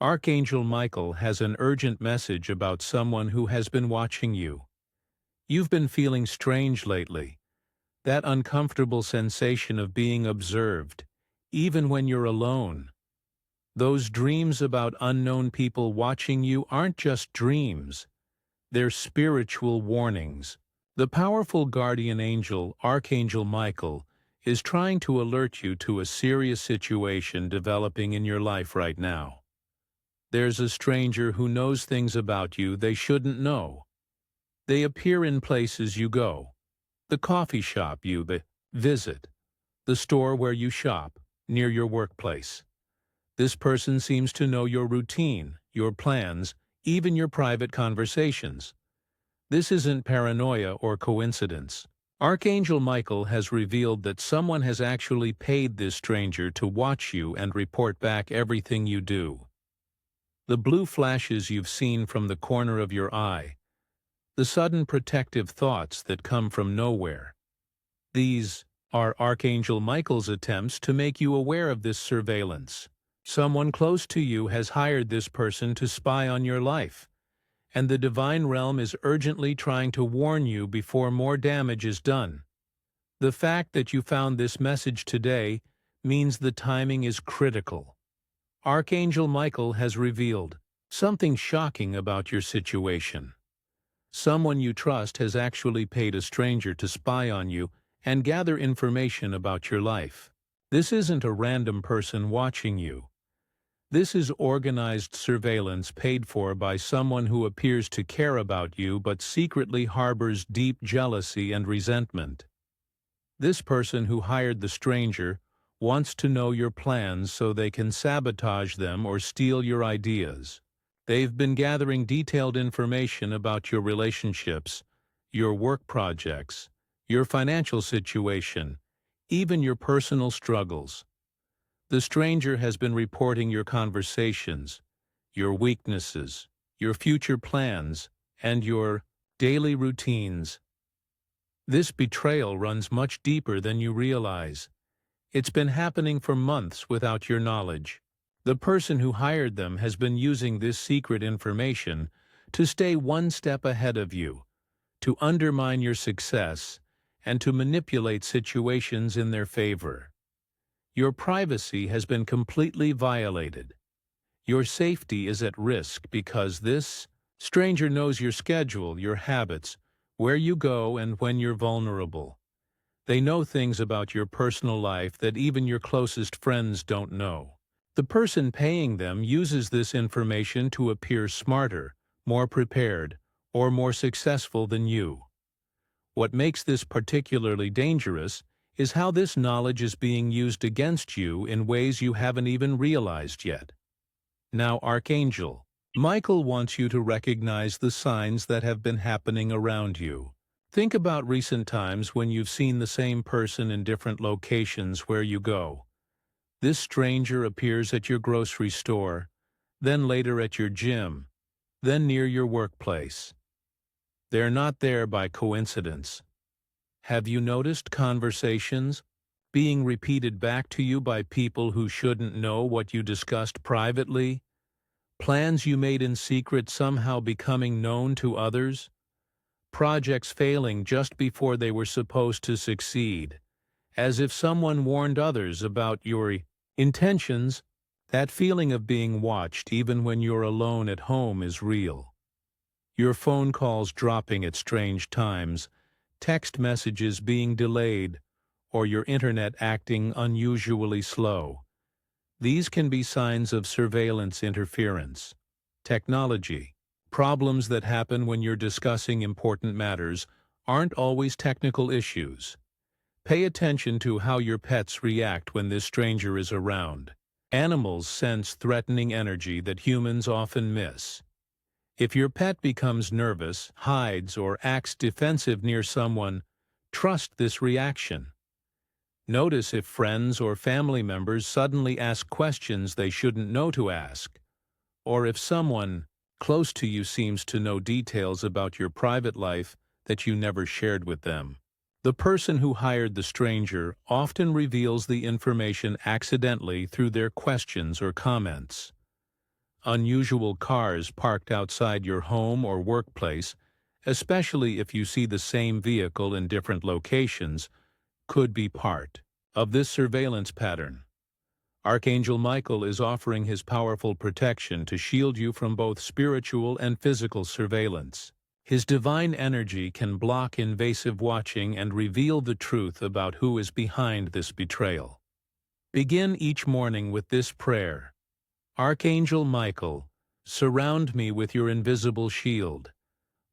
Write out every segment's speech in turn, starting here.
Archangel Michael has an urgent message about someone who has been watching you. You've been feeling strange lately, that uncomfortable sensation of being observed, even when you're alone. Those dreams about unknown people watching you aren't just dreams, they're spiritual warnings. The powerful guardian angel, Archangel Michael, is trying to alert you to a serious situation developing in your life right now. There's a stranger who knows things about you they shouldn't know. They appear in places you go, the coffee shop you visit, the store where you shop, near your workplace. This person seems to know your routine, your plans, even your private conversations. This isn't paranoia or coincidence. Archangel Michael has revealed that someone has actually paid this stranger to watch you and report back everything you do. The blue flashes you've seen from the corner of your eye, the sudden protective thoughts that come from nowhere. These are Archangel Michael's attempts to make you aware of this surveillance. Someone close to you has hired this person to spy on your life, and the divine realm is urgently trying to warn you before more damage is done. The fact that you found this message today means the timing is critical. Archangel Michael has revealed something shocking about your situation. Someone you trust has actually paid a stranger to spy on you and gather information about your life. This isn't a random person watching you. This is organized surveillance paid for by someone who appears to care about you but secretly harbors deep jealousy and resentment. This person who hired the stranger wants to know your plans so they can sabotage them or steal your ideas. They've been gathering detailed information about your relationships, your work projects, your financial situation, even your personal struggles. The stranger has been reporting your conversations, your weaknesses, your future plans, and your daily routines. This betrayal runs much deeper than you realize. It's been happening for months without your knowledge. The person who hired them has been using this secret information to stay one step ahead of you, to undermine your success, and to manipulate situations in their favor. Your privacy has been completely violated. Your safety is at risk because this stranger knows your schedule, your habits, where you go, and when you're vulnerable. They know things about your personal life that even your closest friends don't know. The person paying them uses this information to appear smarter, more prepared, or more successful than you. What makes this particularly dangerous is how this knowledge is being used against you in ways you haven't even realized yet. Now, Archangel Michael wants you to recognize the signs that have been happening around you. Think about recent times when you've seen the same person in different locations where you go. This stranger appears at your grocery store, then later at your gym, then near your workplace. They're not there by coincidence. Have you noticed conversations being repeated back to you by people who shouldn't know what you discussed privately? Plans you made in secret somehow becoming known to others? Projects failing just before they were supposed to succeed, as if someone warned others about your intentions. That feeling of being watched even when you're alone at home is real. Your phone calls dropping at strange times, text messages being delayed, or your internet acting unusually slow. These can be signs of surveillance interference. Technology. Problems that happen when you're discussing important matters aren't always technical issues. Pay attention to how your pets react when this stranger is around. Animals sense threatening energy that humans often miss. If your pet becomes nervous, hides, or acts defensive near someone, trust this reaction. Notice if friends or family members suddenly ask questions they shouldn't know to ask, or if someone close to you seems to know details about your private life that you never shared with them. The person who hired the stranger often reveals the information accidentally through their questions or comments. Unusual cars parked outside your home or workplace, especially if you see the same vehicle in different locations, could be part of this surveillance pattern. Archangel Michael is offering his powerful protection to shield you from both spiritual and physical surveillance. His divine energy can block invasive watching and reveal the truth about who is behind this betrayal. Begin each morning with this prayer. Archangel Michael, surround me with your invisible shield.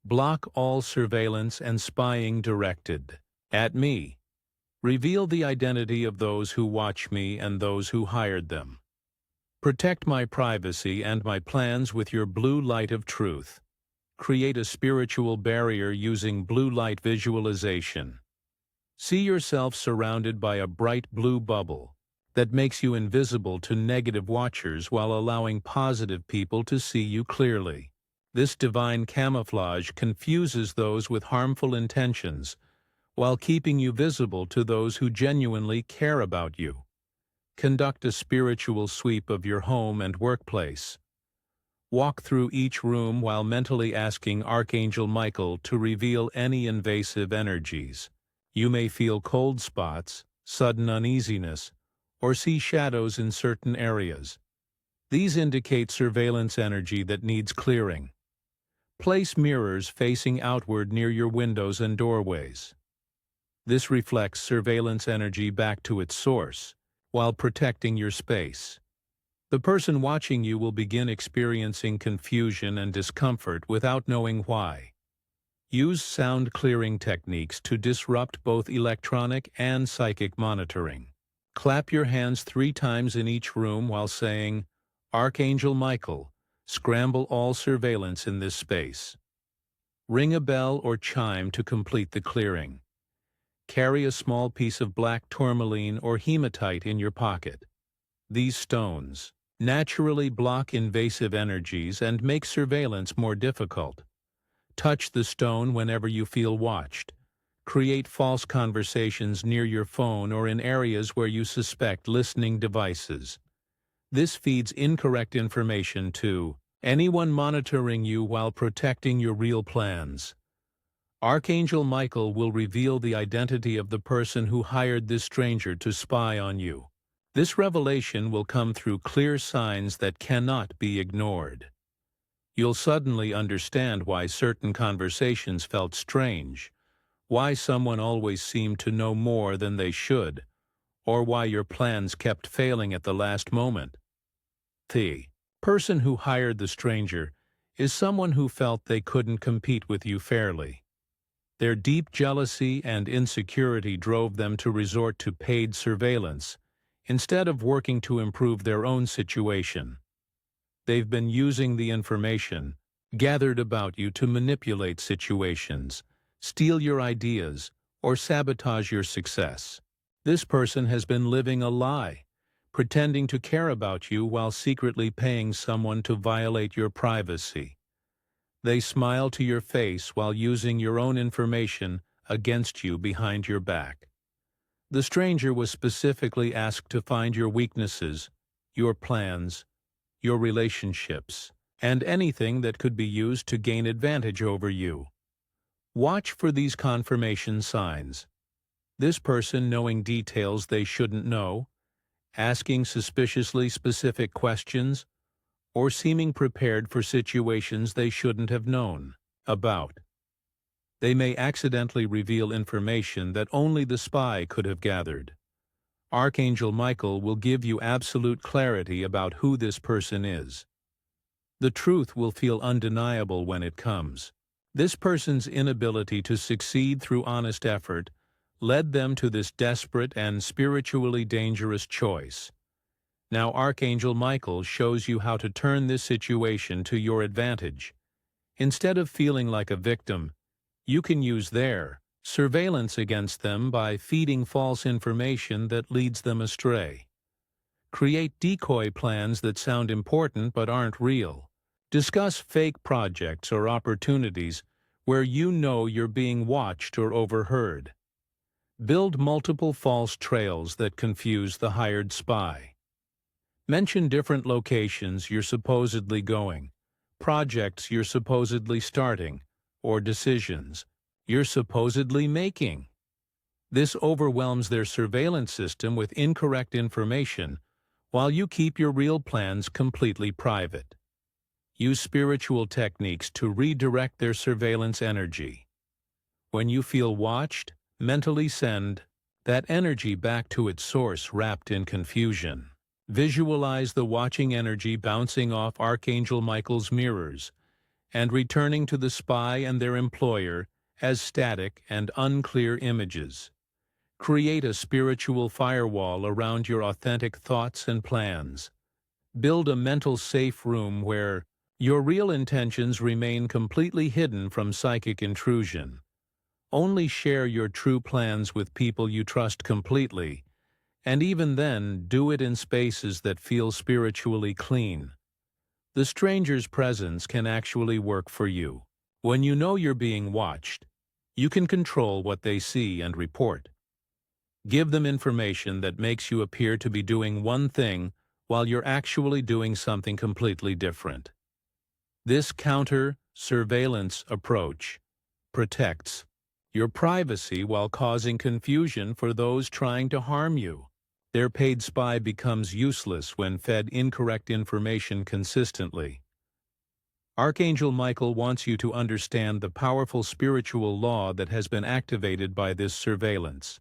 Block all surveillance and spying directed at me. Reveal the identity of those who watch me and those who hired them. Protect my privacy and my plans with your blue light of truth. Create a spiritual barrier using blue light visualization. See yourself surrounded by a bright blue bubble that makes you invisible to negative watchers while allowing positive people to see you clearly. This divine camouflage confuses those with harmful intentions, while keeping you visible to those who genuinely care about you. Conduct a spiritual sweep of your home and workplace. Walk through each room while mentally asking Archangel Michael to reveal any invasive energies. You may feel cold spots, sudden uneasiness, or see shadows in certain areas. These indicate surveillance energy that needs clearing. Place mirrors facing outward near your windows and doorways. This reflects surveillance energy back to its source, while protecting your space. The person watching you will begin experiencing confusion and discomfort without knowing why. Use sound clearing techniques to disrupt both electronic and psychic monitoring. Clap your hands 3 times in each room while saying, Archangel Michael, scramble all surveillance in this space. Ring a bell or chime to complete the clearing. Carry a small piece of black tourmaline or hematite in your pocket. These stones naturally block invasive energies and make surveillance more difficult. Touch the stone whenever you feel watched. Create false conversations near your phone or in areas where you suspect listening devices. This feeds incorrect information to anyone monitoring you while protecting your real plans. Archangel Michael will reveal the identity of the person who hired this stranger to spy on you. This revelation will come through clear signs that cannot be ignored. You'll suddenly understand why certain conversations felt strange, why someone always seemed to know more than they should, or why your plans kept failing at the last moment. The person who hired the stranger is someone who felt they couldn't compete with you fairly. Their deep jealousy and insecurity drove them to resort to paid surveillance, instead of working to improve their own situation. They've been using the information gathered about you to manipulate situations, steal your ideas, or sabotage your success. This person has been living a lie, pretending to care about you while secretly paying someone to violate your privacy. They smile to your face while using your own information against you behind your back. The stranger was specifically asked to find your weaknesses, your plans, your relationships, and anything that could be used to gain advantage over you. Watch for these confirmation signs. This person knowing details they shouldn't know, asking suspiciously specific questions, or seeming prepared for situations they shouldn't have known about. They may accidentally reveal information that only the spy could have gathered. Archangel Michael will give you absolute clarity about who this person is. The truth will feel undeniable when it comes. This person's inability to succeed through honest effort led them to this desperate and spiritually dangerous choice. Now Archangel Michael shows you how to turn this situation to your advantage. Instead of feeling like a victim, you can use their surveillance against them by feeding false information that leads them astray. Create decoy plans that sound important but aren't real. Discuss fake projects or opportunities where you know you're being watched or overheard. Build multiple false trails that confuse the hired spy. Mention different locations you're supposedly going, projects you're supposedly starting, or decisions you're supposedly making. This overwhelms their surveillance system with incorrect information, while you keep your real plans completely private. Use spiritual techniques to redirect their surveillance energy. When you feel watched, mentally send that energy back to its source wrapped in confusion. Visualize the watching energy bouncing off Archangel Michael's mirrors and returning to the spy and their employer as static and unclear images. Create a spiritual firewall around your authentic thoughts and plans. Build a mental safe room where your real intentions remain completely hidden from psychic intrusion. Only share your true plans with people you trust completely, and even then, do it in spaces that feel spiritually clean. The stranger's presence can actually work for you. When you know you're being watched, you can control what they see and report. Give them information that makes you appear to be doing one thing while you're actually doing something completely different. This counter-surveillance approach protects your privacy while causing confusion for those trying to harm you. Their paid spy becomes useless when fed incorrect information consistently. Archangel Michael wants you to understand the powerful spiritual law that has been activated by this surveillance.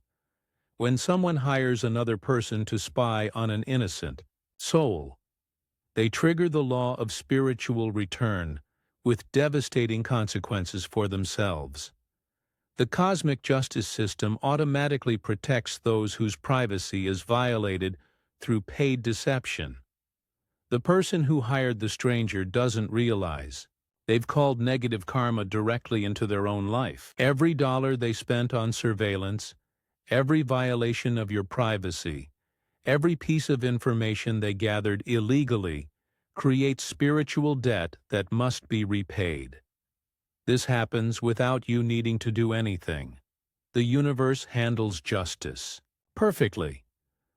When someone hires another person to spy on an innocent soul, they trigger the law of spiritual return with devastating consequences for themselves. The cosmic justice system automatically protects those whose privacy is violated through paid deception. The person who hired the stranger doesn't realize they've called negative karma directly into their own life. Every dollar they spent on surveillance, every violation of your privacy, every piece of information they gathered illegally creates spiritual debt that must be repaid. This happens without you needing to do anything. The universe handles justice perfectly.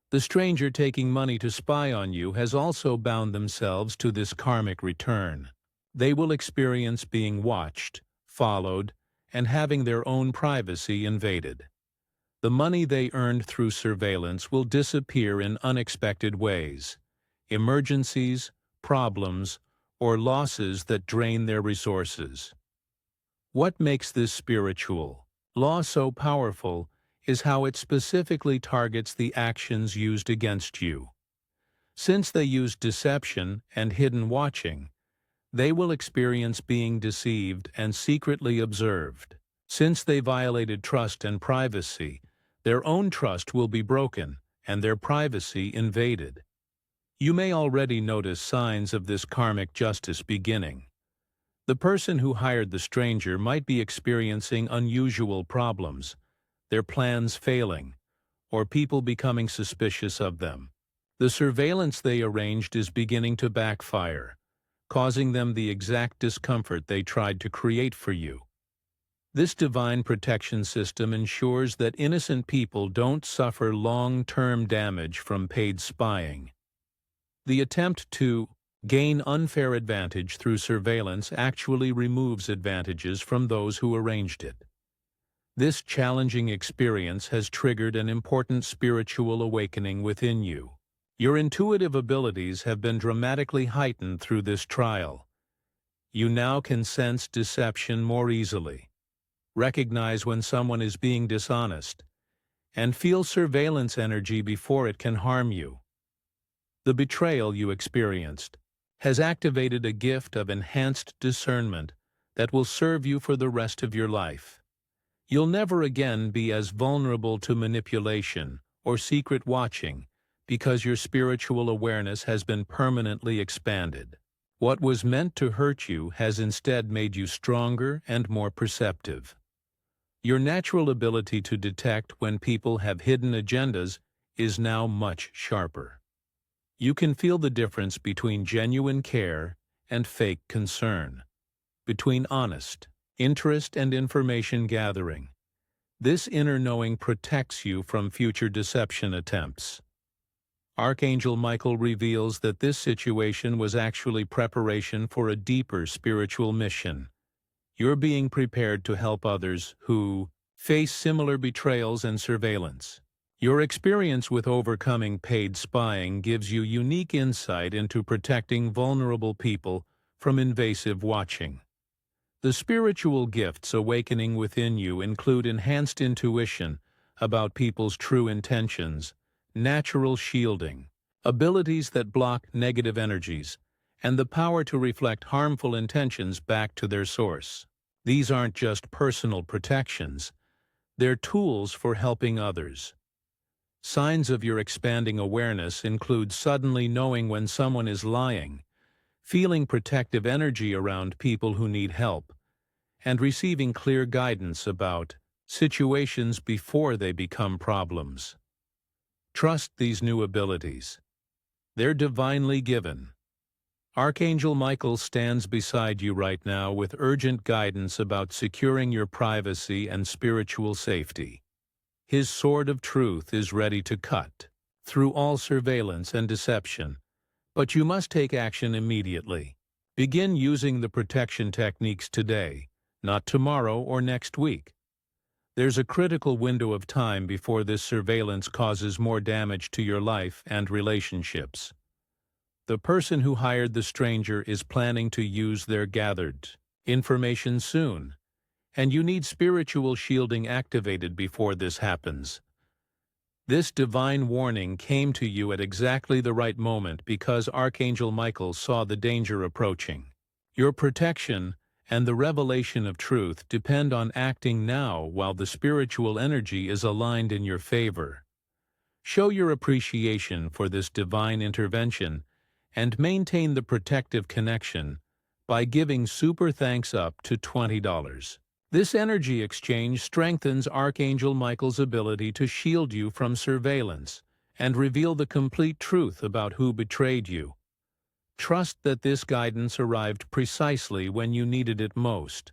The stranger taking money to spy on you has also bound themselves to this karmic return. They will experience being watched, followed, and having their own privacy invaded. The money they earned through surveillance will disappear in unexpected ways. Emergencies, problems, or losses that drain their resources. What makes this spiritual law so powerful is how it specifically targets the actions used against you. Since they use deception and hidden watching, they will experience being deceived and secretly observed. Since they violated trust and privacy, their own trust will be broken and their privacy invaded. You may already notice signs of this karmic justice beginning. The person who hired the stranger might be experiencing unusual problems, their plans failing, or people becoming suspicious of them. The surveillance they arranged is beginning to backfire, causing them the exact discomfort they tried to create for you. This divine protection system ensures that innocent people don't suffer long-term damage from paid spying. The attempt to gain unfair advantage through surveillance actually removes advantages from those who arranged it. This challenging experience has triggered an important spiritual awakening within you. Your intuitive abilities have been dramatically heightened through this trial. You now can sense deception more easily, recognize when someone is being dishonest, and feel surveillance energy before it can harm you. The betrayal you experienced has activated a gift of enhanced discernment that will serve you for the rest of your life. You'll never again be as vulnerable to manipulation or secret watching because your spiritual awareness has been permanently expanded. What was meant to hurt you has instead made you stronger and more perceptive. Your natural ability to detect when people have hidden agendas is now much sharper. You can feel the difference between genuine care and fake concern, between honest interest and information gathering. This inner knowing protects you from future deception attempts. Archangel Michael reveals that this situation was actually preparation for a deeper spiritual mission. You're being prepared to help others who face similar betrayals and surveillance. Your experience with overcoming paid spying gives you unique insight into protecting vulnerable people from invasive watching. The spiritual gifts awakening within you include enhanced intuition about people's true intentions, natural shielding, abilities that block negative energies, and the power to reflect harmful intentions back to their source. These aren't just personal protections, they're tools for helping others. Signs of your expanding awareness include suddenly knowing when someone is lying, feeling protective energy around people who need help, and receiving clear guidance about situations before they become problems. Trust these new abilities. They're divinely given. Archangel Michael stands beside you right now with urgent guidance about securing your privacy and spiritual safety. His sword of truth is ready to cut through all surveillance and deception, but you must take action immediately. Begin using the protection techniques today, not tomorrow or next week. There's a critical window of time before this surveillance causes more damage to your life and relationships. The person who hired the stranger is planning to use their gathered information soon, and you need spiritual shielding activated before this happens. This divine warning came to you at exactly the right moment because Archangel Michael saw the danger approaching. Your protection and the revelation of truth depend on acting now while the spiritual energy is aligned in your favor. Show your appreciation for this divine intervention and maintain the protective connection by giving super thanks up to $20. This energy exchange strengthens Archangel Michael's ability to shield you from surveillance and reveal the complete truth about who betrayed you. Trust that this guidance arrived precisely when you needed it most.